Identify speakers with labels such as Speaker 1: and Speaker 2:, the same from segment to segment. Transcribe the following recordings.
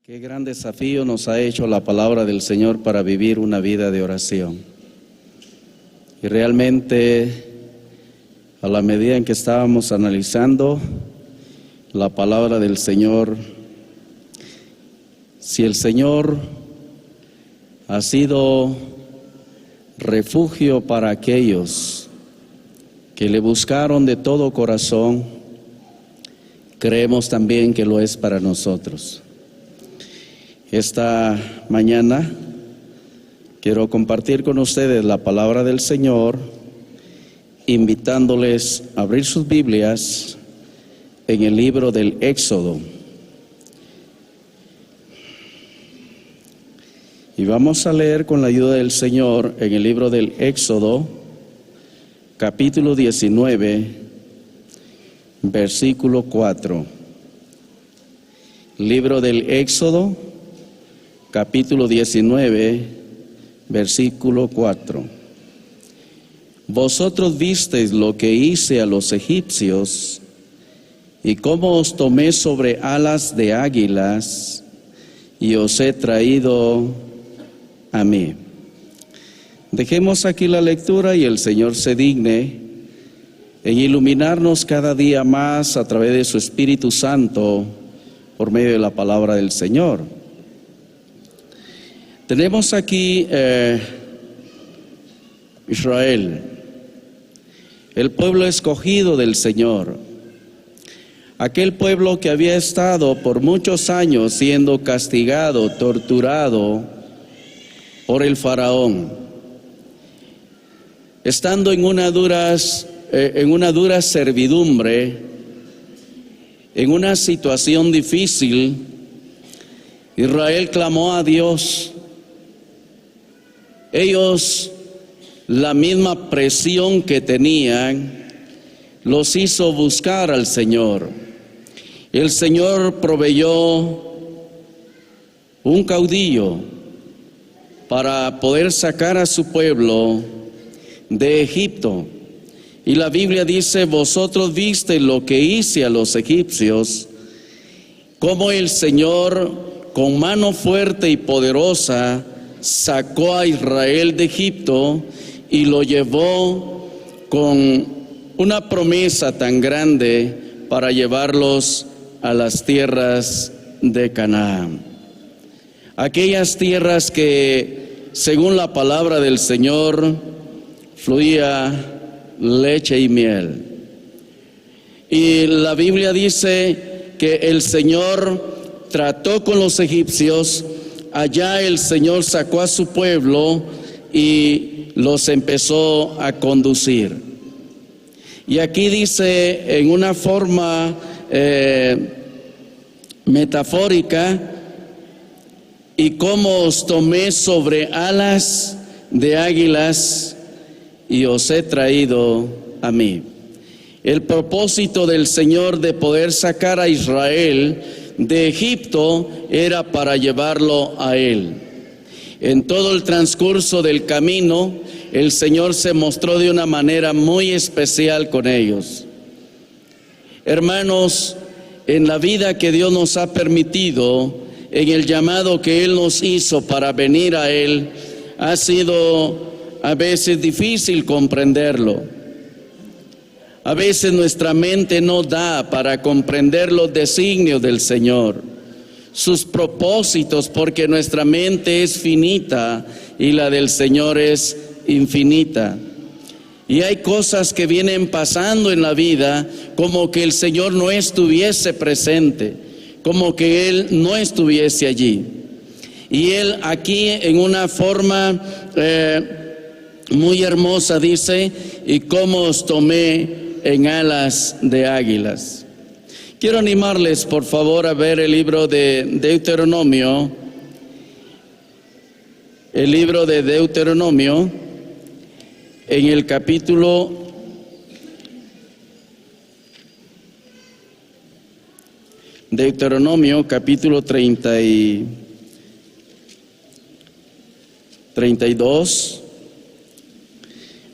Speaker 1: Qué gran desafío nos ha hecho la palabra del Señor para vivir una vida de oración. Y realmente, a la medida en que estábamos analizando la palabra del Señor, si el Señor ha sido refugio para aquellos que le buscaron de todo corazón, creemos también que lo es para nosotros. Esta mañana quiero compartir con ustedes la palabra del Señor, invitándoles a abrir sus Biblias en el libro del Éxodo. Y vamos a leer con la ayuda del Señor en el libro del Éxodo, capítulo 19, versículo 4. Libro del Éxodo, capítulo 19, versículo 4. Vosotros visteis lo que hice a los egipcios, y cómo os tomé sobre alas de águilas, y os he traído a mí. Dejemos aquí la lectura y el Señor se digne en iluminarnos cada día más a través de su Espíritu Santo por medio de la palabra del Señor. Tenemos aquí Israel, el pueblo escogido del Señor, aquel pueblo que había estado por muchos años siendo castigado, torturado por el faraón, estando en una dura servidumbre, en una situación difícil. Israel clamó a Dios. Ellos, la misma presión que tenían, los hizo buscar al Señor. El Señor proveyó un caudillo para poder sacar a su pueblo de Egipto. Y la Biblia dice: vosotros visteis lo que hice a los egipcios, cómo el Señor con mano fuerte y poderosa sacó a Israel de Egipto y lo llevó con una promesa tan grande para llevarlos a las tierras de Canaán. Aquellas tierras que, según la palabra del Señor, fluía leche y miel. Y la Biblia dice que el Señor trató con los egipcios. Allá el Señor sacó a su pueblo y los empezó a conducir. Y aquí dice en una forma metafórica: y cómo os tomé sobre alas de águilas y os he traído a mí. El propósito del Señor de poder sacar a Israel de Egipto era para llevarlo a Él. En todo el transcurso del camino, el Señor se mostró de una manera muy especial con ellos. Hermanos, en la vida que Dios nos ha permitido, en el llamado que Él nos hizo para venir a Él, ha sido a veces difícil comprenderlo. A veces nuestra mente no da para comprender los designios del Señor, sus propósitos, porque nuestra mente es finita y la del Señor es infinita. Y hay cosas que vienen pasando en la vida como que el Señor no estuviese presente, como que Él no estuviese allí. Y Él aquí en una forma muy hermosa dice: y cómo os tomé en alas de águilas. Quiero animarles, por favor, a ver el libro de Deuteronomio. El libro de Deuteronomio, en el capítulo 32.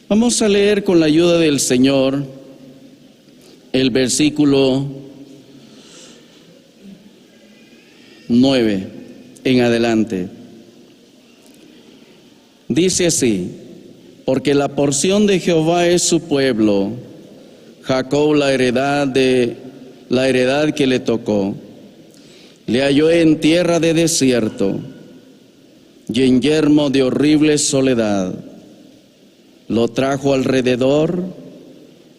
Speaker 1: Vamos a leer con la ayuda del Señor el versículo 9. en adelante. Dice así: porque la porción de Jehová es su pueblo, Jacob la heredad que le tocó. Le halló en tierra de desierto y en yermo de horrible soledad. Lo trajo alrededor,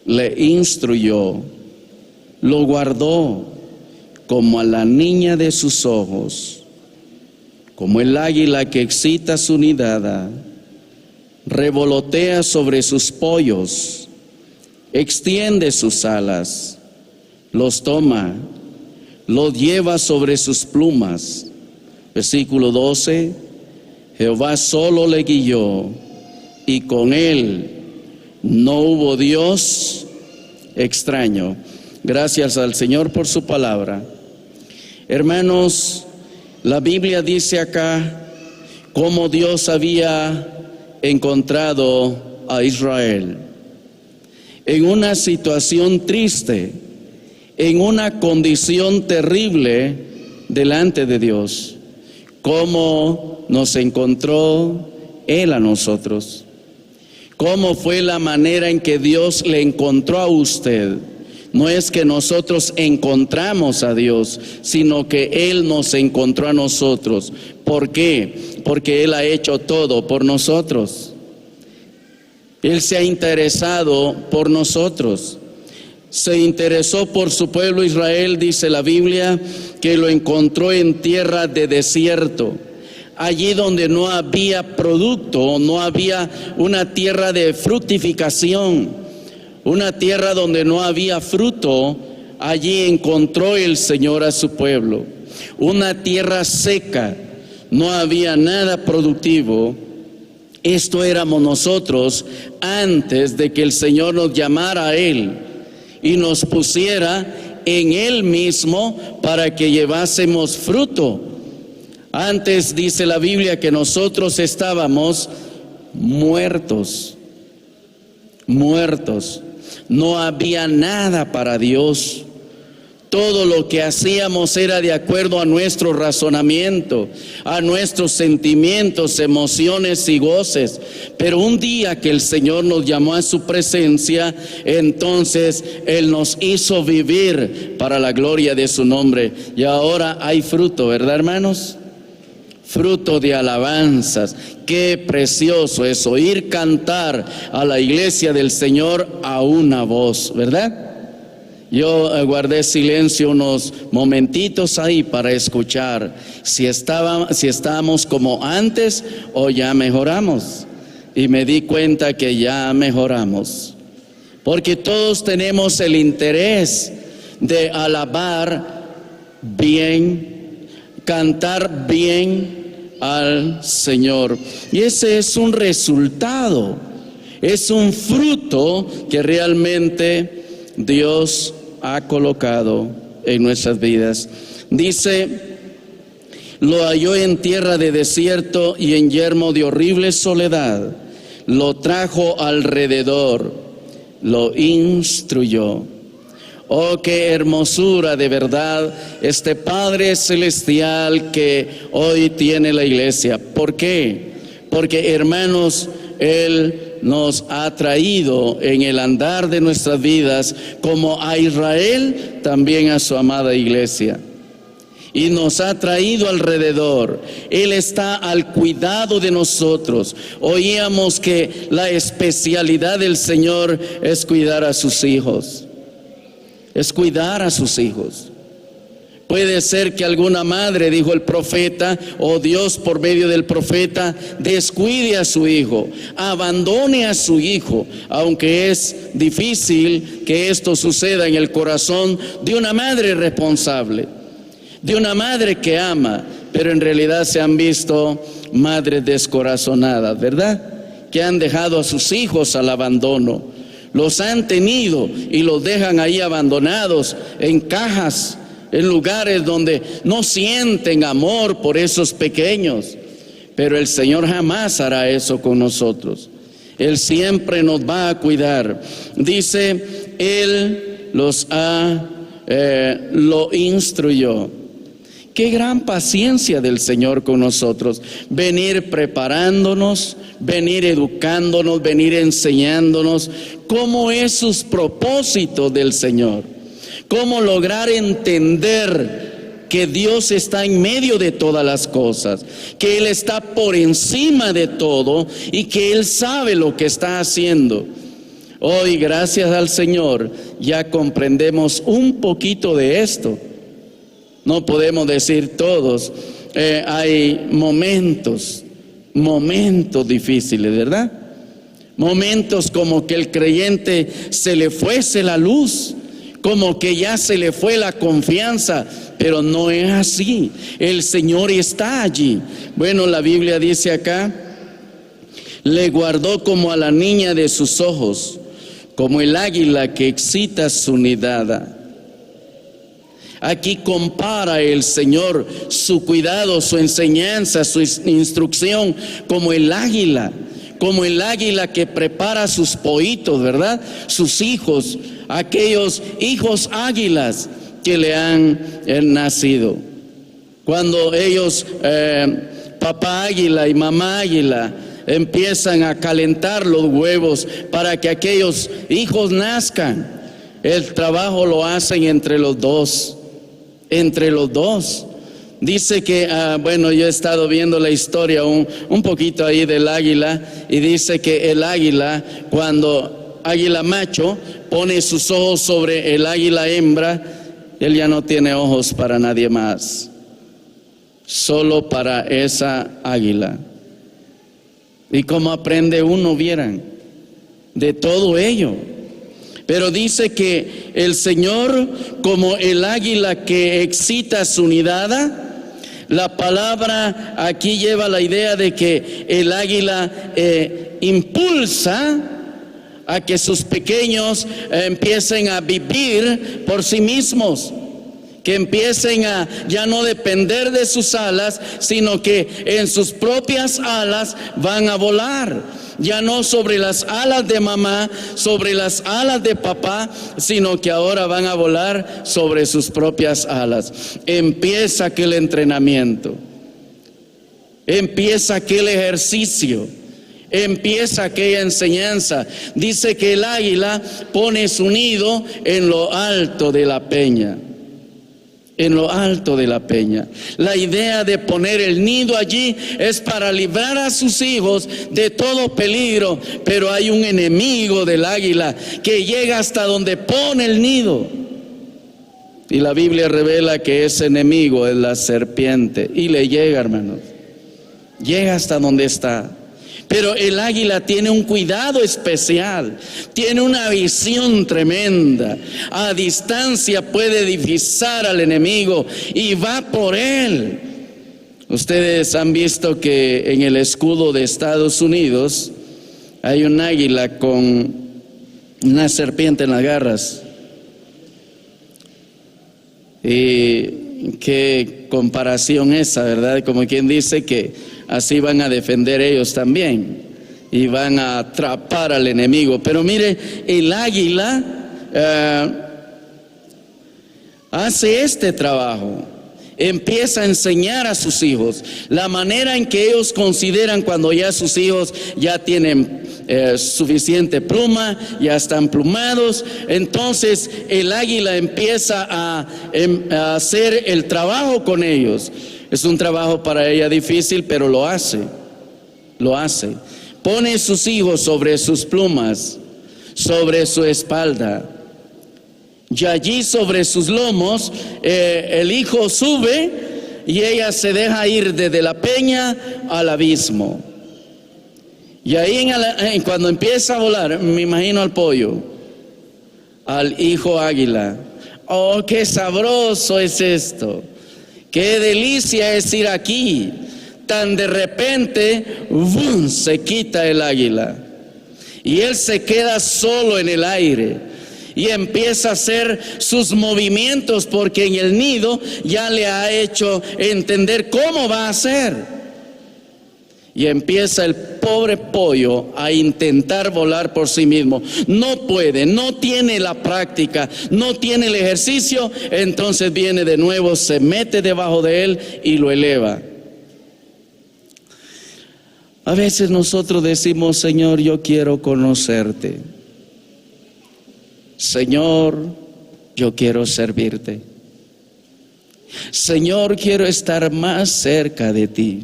Speaker 1: le instruyó, lo guardó como a la niña de sus ojos, como el águila que excita su nidada, revolotea sobre sus pollos, extiende sus alas, los toma, los lleva sobre sus plumas. Versículo 12: Jehová solo le guió, y con él no hubo Dios extraño. Gracias al Señor por su palabra. Hermanos, la Biblia dice acá cómo Dios había encontrado a Israel en una situación triste, en una condición terrible delante de Dios. Cómo nos encontró Él a nosotros. Cómo fue la manera en que Dios le encontró a usted. No es que nosotros encontramos a Dios, sino que Él nos encontró a nosotros. ¿Por qué? Porque Él ha hecho todo por nosotros. Él se ha interesado por nosotros. Se interesó por su pueblo Israel, dice la Biblia, que lo encontró en tierra de desierto. Allí donde no había producto, no había una tierra de fructificación. Una tierra donde no había fruto, allí encontró el Señor a su pueblo. Una tierra seca, no había nada productivo. Esto éramos nosotros antes de que el Señor nos llamara a Él y nos pusiera en Él mismo para que llevásemos fruto. Antes dice la Biblia que nosotros estábamos muertos. No había nada para Dios. Todo lo que hacíamos era de acuerdo a nuestro razonamiento, a nuestros sentimientos, emociones y goces. Pero un día que el Señor nos llamó a su presencia, entonces Él nos hizo vivir para la gloria de su nombre. Y ahora hay fruto, ¿verdad, hermanos? Fruto de alabanzas. Qué precioso es oír cantar a la iglesia del Señor a una voz, ¿verdad? Yo guardé silencio unos momentitos ahí para escuchar si estábamos como antes o ya mejoramos. Y me di cuenta que ya mejoramos. Porque todos tenemos el interés de alabar bien, cantar bien al Señor. Y ese es un resultado, es un fruto que realmente Dios ha colocado en nuestras vidas. Dice: lo halló en tierra de desierto y en yermo de horrible soledad. Lo trajo alrededor, lo instruyó. Oh, qué hermosura de verdad este Padre Celestial que hoy tiene la iglesia. ¿Por qué? Porque, hermanos, Él nos ha traído en el andar de nuestras vidas, como a Israel, también a su amada iglesia. Y nos ha traído alrededor. Él está al cuidado de nosotros. Oíamos que la especialidad del Señor es cuidar a sus hijos. Es cuidar a sus hijos. Puede ser que alguna madre, dijo el profeta, o Dios por medio del profeta, descuide a su hijo, abandone a su hijo, aunque es difícil que esto suceda en el corazón de una madre responsable, de una madre que ama, pero en realidad se han visto madres descorazonadas, ¿verdad? Que han dejado a sus hijos al abandono, los han tenido y los dejan ahí abandonados en cajas, en lugares donde no sienten amor por esos pequeños. Pero el Señor jamás hará eso con nosotros. Él siempre nos va a cuidar. Dice, Él lo instruyó. Qué gran paciencia del Señor con nosotros. Venir preparándonos, venir educándonos, venir enseñándonos cómo es sus propósitos del Señor. Cómo lograr entender que Dios está en medio de todas las cosas, que Él está por encima de todo y que Él sabe lo que está haciendo. Hoy, gracias al Señor, ya comprendemos un poquito de esto. No podemos decir todos, hay momentos difíciles, ¿verdad? Momentos como que el creyente se le fuese la luz, como que ya se le fue la confianza, pero no es así. El Señor está allí. Bueno, la Biblia dice acá, le guardó como a la niña de sus ojos, como el águila que excita su nidada. Aquí compara el Señor su cuidado, su enseñanza, su instrucción como el águila que prepara sus pollitos, ¿verdad? Sus hijos, aquellos hijos águilas que le han nacido. Cuando ellos, papá águila y mamá águila, empiezan a calentar los huevos para que aquellos hijos nazcan, el trabajo lo hacen entre los dos. Dice que, bueno, yo he estado viendo la historia un poquito ahí del águila, y dice que el águila, cuando águila macho pone sus ojos sobre el águila hembra, él ya no tiene ojos para nadie más, solo para esa águila. Y cómo aprende uno, vieran, de todo ello. Pero dice que el Señor, como el águila que excita su nidada, la palabra aquí lleva la idea de que el águila impulsa a que sus pequeños empiecen a vivir por sí mismos, que empiecen a ya no depender de sus alas, sino que en sus propias alas van a volar. Ya no sobre las alas de mamá, sobre las alas de papá, sino que ahora van a volar sobre sus propias alas. Empieza aquel entrenamiento, empieza aquel ejercicio, empieza aquella enseñanza. Dice que el águila pone su nido en lo alto de la peña. En lo alto de la peña. La idea de poner el nido allí es para librar a sus hijos de todo peligro, pero hay un enemigo del águila que llega hasta donde pone el nido. Y la Biblia revela que ese enemigo es la serpiente, y le llega, hermanos, llega hasta donde está. Pero el águila tiene un cuidado especial, tiene una visión tremenda. A distancia puede divisar al enemigo y va por él. Ustedes han visto que en el escudo de Estados Unidos hay un águila con una serpiente en las garras. Y qué comparación esa, ¿verdad? Como quien dice que así van a defender ellos también y van a atrapar al enemigo. Pero mire, el águila hace este trabajo. Empieza a enseñar a sus hijos la manera en que ellos consideran cuando ya sus hijos ya tienen suficiente pluma, ya están plumados. Entonces el águila empieza a hacer el trabajo con ellos. Es un trabajo para ella difícil, pero lo hace. Pone sus hijos sobre sus plumas, sobre su espalda. Y allí sobre sus lomos, el hijo sube y ella se deja ir desde la peña al abismo. Y ahí cuando empieza a volar, me imagino al pollo, al hijo águila. Oh, qué sabroso es esto. Qué delicia es ir aquí. Tan de repente, ¡bum!, se quita el águila. Y él se queda solo en el aire. Y empieza a hacer sus movimientos porque en el nido ya le ha hecho entender cómo va a hacer. Y empieza el pobre pollo a intentar volar por sí mismo. No puede, no tiene la práctica, no tiene el ejercicio. Entonces viene de nuevo, se mete debajo de él y lo eleva. A veces nosotros decimos: Señor, yo quiero conocerte. Señor, yo quiero servirte. Señor, quiero estar más cerca de ti.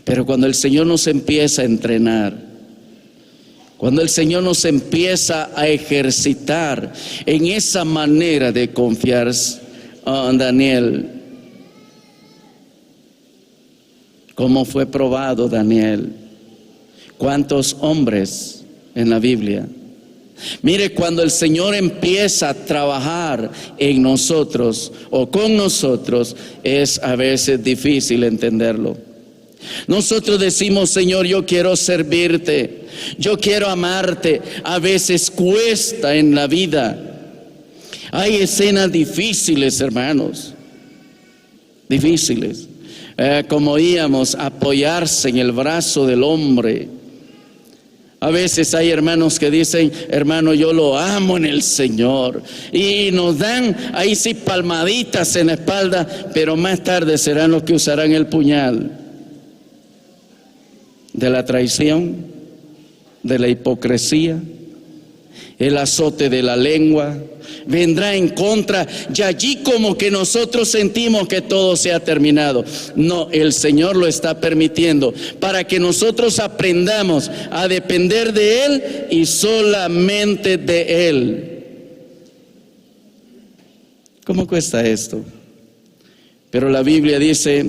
Speaker 1: Pero cuando el Señor nos empieza a entrenar, cuando el Señor nos empieza a ejercitar en esa manera de confiar, Daniel, ¿cómo fue probado Daniel? ¿Cuántos hombres en la Biblia? Mire, cuando el Señor empieza a trabajar en nosotros o con nosotros, es a veces difícil entenderlo. Nosotros decimos: Señor, yo quiero servirte, yo quiero amarte. A veces cuesta en la vida. Hay escenas difíciles, hermanos, difíciles. Como oíamos, apoyarse en el brazo del hombre. A veces hay hermanos que dicen: hermano, yo lo amo en el Señor, y nos dan ahí sí palmaditas en la espalda, pero más tarde serán los que usarán el puñal de la traición, de la hipocresía, el azote de la lengua. Vendrá en contra, y allí como que nosotros sentimos que todo se ha terminado. No, el Señor lo está permitiendo para que nosotros aprendamos a depender de Él y solamente de Él. ¿Cómo cuesta esto? Pero la Biblia dice: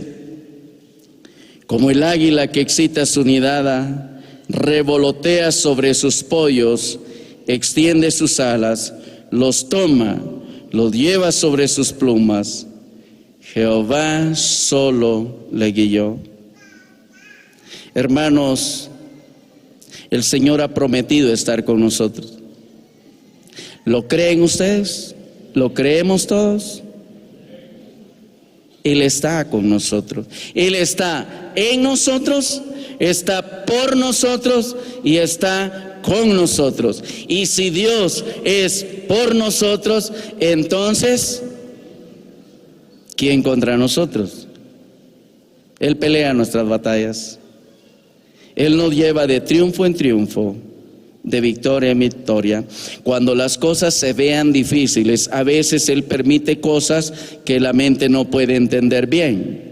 Speaker 1: como el águila que excita su nidada, revolotea sobre sus pollos, extiende sus alas, los toma, los lleva sobre sus plumas. Jehová solo le guió. Hermanos, el Señor ha prometido estar con nosotros. ¿Lo creen ustedes? ¿Lo creemos todos? Él está con nosotros. Él está en nosotros, está por nosotros y está con nosotros. Y si Dios es por nosotros, entonces ¿quién contra nosotros? Él pelea nuestras batallas. Él nos lleva de triunfo en triunfo, de victoria en victoria. Cuando las cosas se vean difíciles, a veces Él permite cosas que la mente no puede entender bien.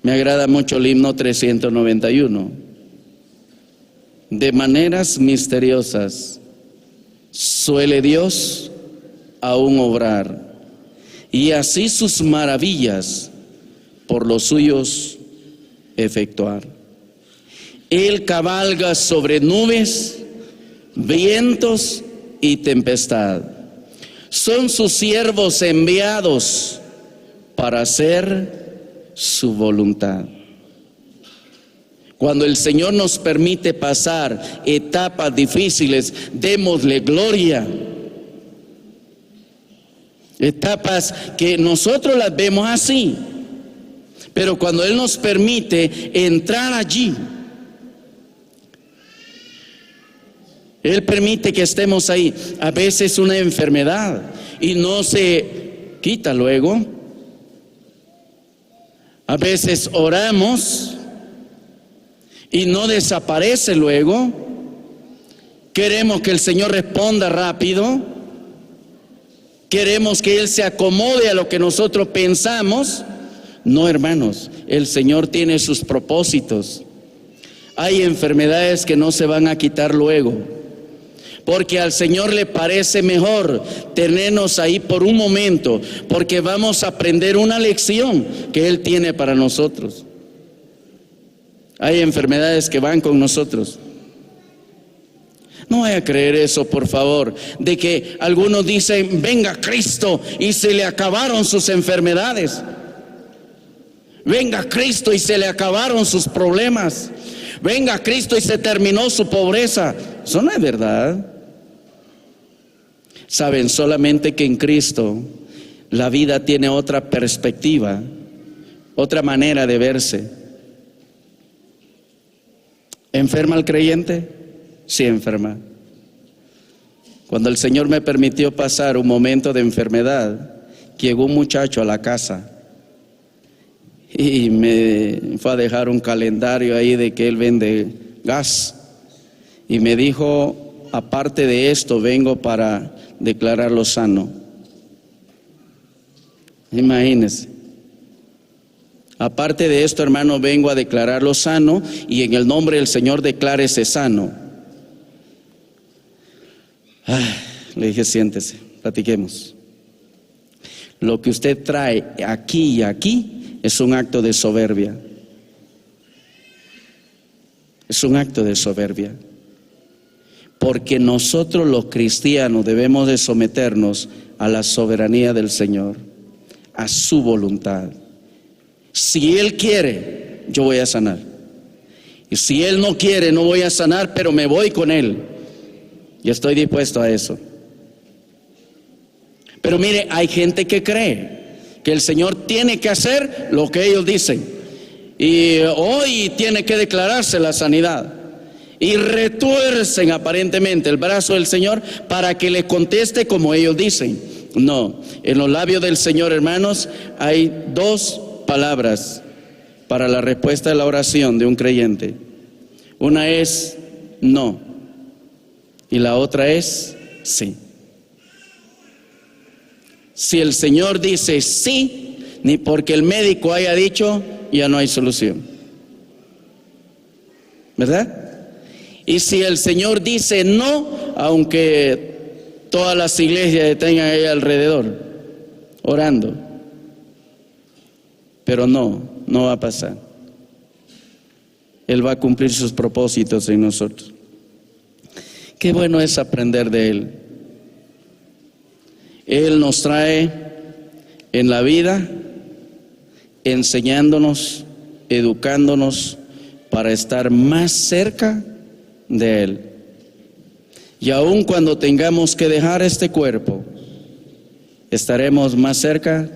Speaker 1: Me agrada mucho el himno 391. De maneras misteriosas suele Dios aún obrar, y así sus maravillas por los suyos efectuar. Él cabalga sobre nubes, vientos y tempestad. Son sus siervos enviados para hacer su voluntad. Cuando el Señor nos permite pasar etapas difíciles, démosle gloria. Etapas que nosotros las vemos así, pero cuando Él nos permite entrar allí, Él permite que estemos ahí. A veces una enfermedad y no se quita luego. A veces oramos y no desaparece luego. Queremos que el Señor responda rápido. Queremos que Él se acomode a lo que nosotros pensamos. No, hermanos, el Señor tiene sus propósitos. Hay enfermedades que no se van a quitar luego, porque al Señor le parece mejor tenernos ahí por un momento, porque vamos a aprender una lección que Él tiene para nosotros. Hay enfermedades que van con nosotros. No vaya a creer eso, por favor, de que algunos dicen: venga Cristo, y se le acabaron sus enfermedades. Venga Cristo y se le acabaron sus problemas. Venga Cristo y se terminó su pobreza. Eso no es verdad. Saben, solamente que en Cristo la vida tiene otra perspectiva, otra manera de verse. ¿Enferma el creyente? Sí, enferma. Cuando el Señor me permitió pasar un momento de enfermedad, llegó un muchacho a la casa y me fue a dejar un calendario ahí de que él vende gas y me dijo: aparte de esto vengo para declararlo sano. Imagínense. Aparte de esto, hermano, vengo a declararlo sano y en el nombre del Señor declárese sano. Le dije: siéntese, platiquemos. Lo que usted trae aquí y aquí es un acto de soberbia. Es un acto de soberbia. Porque nosotros los cristianos debemos de someternos a la soberanía del Señor, a su voluntad. Si Él quiere, yo voy a sanar. Y si Él no quiere, no voy a sanar, pero me voy con Él. Y estoy dispuesto a eso. Pero mire, hay gente que cree que el Señor tiene que hacer lo que ellos dicen. Y hoy tiene que declararse la sanidad. Y retuercen aparentemente el brazo del Señor para que le conteste como ellos dicen. No, en los labios del Señor, hermanos, hay dos palabras para la respuesta de la oración de un creyente. Una es no y la otra es sí. Si el Señor dice sí, ni porque el médico haya dicho, ya no hay solución, ¿verdad? Y si el Señor dice no, aunque todas las iglesias estén ahí alrededor orando, pero no va a pasar. Él va a cumplir sus propósitos en nosotros. Qué bueno es aprender de Él. Él nos trae en la vida enseñándonos, educándonos para estar más cerca de Él. Y aun cuando tengamos que dejar este cuerpo, estaremos más cerca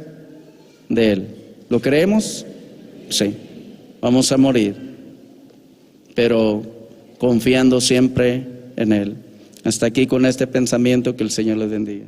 Speaker 1: de Él. ¿Lo creemos? Sí. Vamos a morir, pero confiando siempre en Él. Hasta aquí con este pensamiento, que el Señor les bendiga.